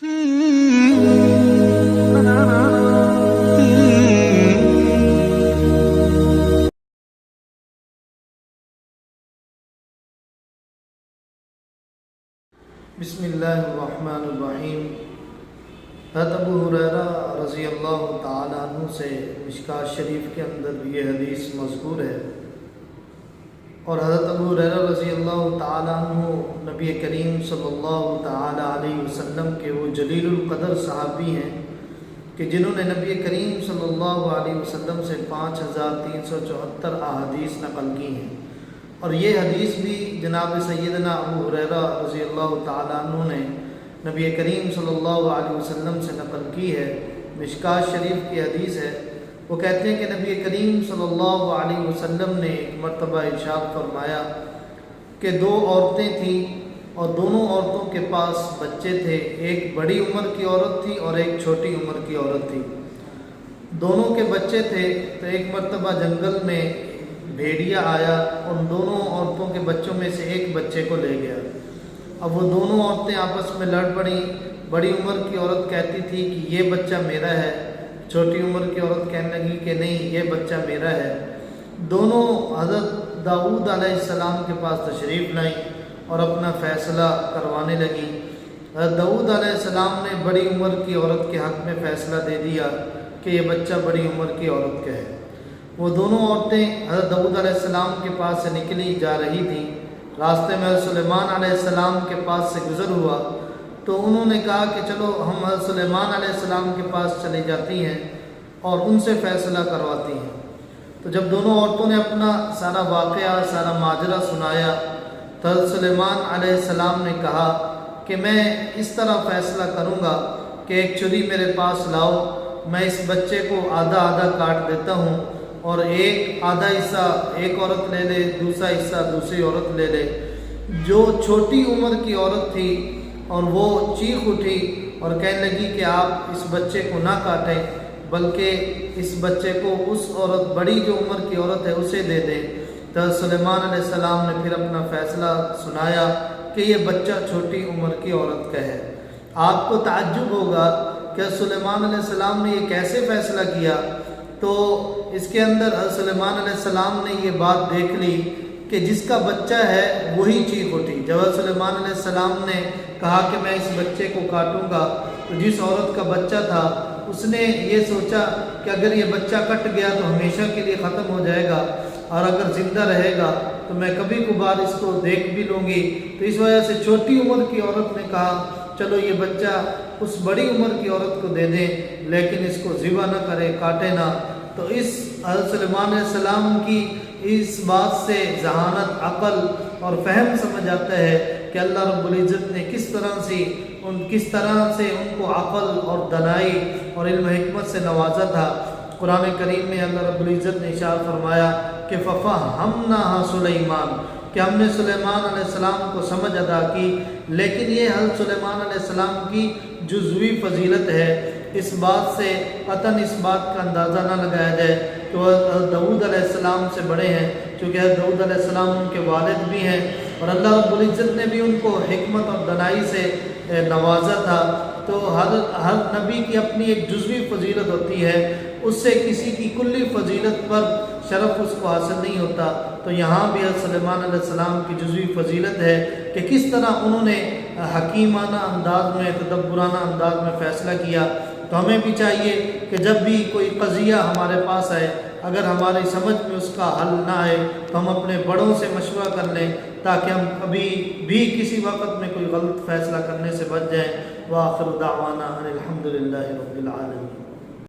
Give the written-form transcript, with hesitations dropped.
بسم اللہ الرحمن الرحیم۔ حضرت ابو ہریرہ رضی اللہ تعالیٰ عنہ سے مشکوٰۃ شریف کے اندر یہ حدیث مذکور ہے، اور حضرت ابو ہریرہ رضی اللہ تعالیٰ عنہ نبی کریم صلی اللہ تعالیٰ علیہ وسلم کے وہ جلیل القدر صحابی ہیں کہ جنہوں نے نبی کریم صلی اللہ علیہ وسلم سے 5374 احادیث نقل کی ہیں، اور یہ حدیث بھی جناب سیدنا ابو ہریرہ رضی اللہ تعالیٰ عنہ نے نبی کریم صلی اللہ علیہ وسلم سے نقل کی ہے۔ مشکوٰۃ شریف کی حدیث ہے۔ وہ کہتے ہیں کہ نبی کریم صلی اللہ علیہ وسلم نے ایک مرتبہ ارشاد فرمایا کہ دو عورتیں تھیں اور دونوں عورتوں کے پاس بچے تھے، ایک بڑی عمر کی عورت تھی اور ایک چھوٹی عمر کی عورت تھی۔ دونوں کے بچے تھے تو ایک مرتبہ جنگل میں بھیڑیا آیا، ان دونوں عورتوں کے بچوں میں سے ایک بچے کو لے گیا۔ اب وہ دونوں عورتیں آپس میں لڑ پڑیں۔ بڑی عمر کی عورت کہتی تھی کہ یہ بچہ میرا ہے، چھوٹی عمر کی عورت کہنے لگی کہ نہیں، یہ بچہ میرا ہے۔ دونوں حضرت داؤد علیہ السلام کے پاس تشریف لائیں اور اپنا فیصلہ کروانے لگیں۔ حضرت داؤد علیہ السلام نے بڑی عمر کی عورت کے حق میں فیصلہ دے دیا کہ یہ بچہ بڑی عمر کی عورت کا ہے۔ وہ دونوں عورتیں حضرت داؤد علیہ السلام کے پاس سے نکلی جا رہی تھیں۔ راستے میں حضرت سلیمان علیہ السلام کے پاس سے گزر ہوا تو انہوں نے کہا کہ چلو ہم حضرت سلیمان علیہ السلام کے پاس چلی جاتی ہیں اور ان سے فیصلہ کرواتی ہیں۔ تو جب دونوں عورتوں نے اپنا سارا واقعہ، سارا ماجرا سنایا تو حضرت سلیمان علیہ السلام نے کہا کہ میں اس طرح فیصلہ کروں گا کہ ایک چھری میرے پاس لاؤ، میں اس بچے کو آدھا آدھا کاٹ دیتا ہوں، اور ایک آدھا حصہ ایک عورت لے لے، دوسرا حصہ دوسری عورت لے لے۔ جو چھوٹی عمر کی عورت تھی اور وہ چیخ اٹھی اور کہنے لگی کہ آپ اس بچے کو نہ کاٹیں بلکہ اس بچے کو اس عورت، بڑی جو عمر کی عورت ہے، اسے دے دیں۔ تو سلیمان علیہ السلام نے پھر اپنا فیصلہ سنایا کہ یہ بچہ چھوٹی عمر کی عورت کا ہے۔ آپ کو تعجب ہوگا کہ سلیمان علیہ السلام نے یہ کیسے فیصلہ کیا، تو اس کے اندر سلیمان علیہ السلام نے یہ بات دیکھ لی کہ جس کا بچہ ہے وہی چیخ اٹھی۔ جب سلیمان علیہ السلام نے کہا کہ میں اس بچے کو کاٹوں گا تو جس عورت کا بچہ تھا اس نے یہ سوچا کہ اگر یہ بچہ کٹ گیا تو ہمیشہ کے لیے ختم ہو جائے گا، اور اگر زندہ رہے گا تو میں کبھی کبھار اس کو دیکھ بھی لوں گی۔ تو اس وجہ سے چھوٹی عمر کی عورت نے کہا چلو یہ بچہ اس بڑی عمر کی عورت کو دے دیں، لیکن اس کو ذبح نہ کرے، کاٹے نہ۔ تو اس حضرت سلیمان علیہ السلام کی اس بات سے ذہانت، عقل اور فہم سمجھ آتا ہے کہ اللہ رب العزت نے کس طرح سے ان کو عقل اور دانائی اور علم و حکمت سے نوازا تھا۔ قرآن کریم میں اللہ رب العزت نے ارشاد فرمایا کہ فَفَهَّمْنَاهَا سُلَيْمَانَ، کہ ہم نے سلیمان علیہ السلام کو سمجھ ادا کی۔ لیکن یہ حضرت سلیمان علیہ السلام کی جزوی فضیلت ہے، اس بات سے قطعاً اس بات کا اندازہ نہ لگایا جائے کہ وہ حضرت داؤد علیہ السلام سے بڑے ہیں، کیونکہ حضرت داؤد علیہ السلام ان کے والد بھی ہیں، اور اللہ رب العزت نے بھی ان کو حکمت اور دانائی سے نوازا تھا۔ تو ہر نبی کی اپنی ایک جزوی فضیلت ہوتی ہے، اس سے کسی کی کلی فضیلت پر شرف اس کو حاصل نہیں ہوتا۔ تو یہاں بھی حضرت سلیمان علیہ السلام کی جزوی فضیلت ہے کہ کس طرح انہوں نے حکیمانہ انداز میں، تدبرانہ انداز میں فیصلہ کیا۔ تو ہمیں بھی چاہیے کہ جب بھی کوئی قضیہ ہمارے پاس آئے، اگر ہماری سمجھ میں اس کا حل نہ آئے تو ہم اپنے بڑوں سے مشورہ کر لیں تاکہ ہم کبھی بھی کسی وقت میں کوئی غلط فیصلہ کرنے سے بچ جائیں۔ وآخر دعوانا ان الحمد للہ رب العالمین۔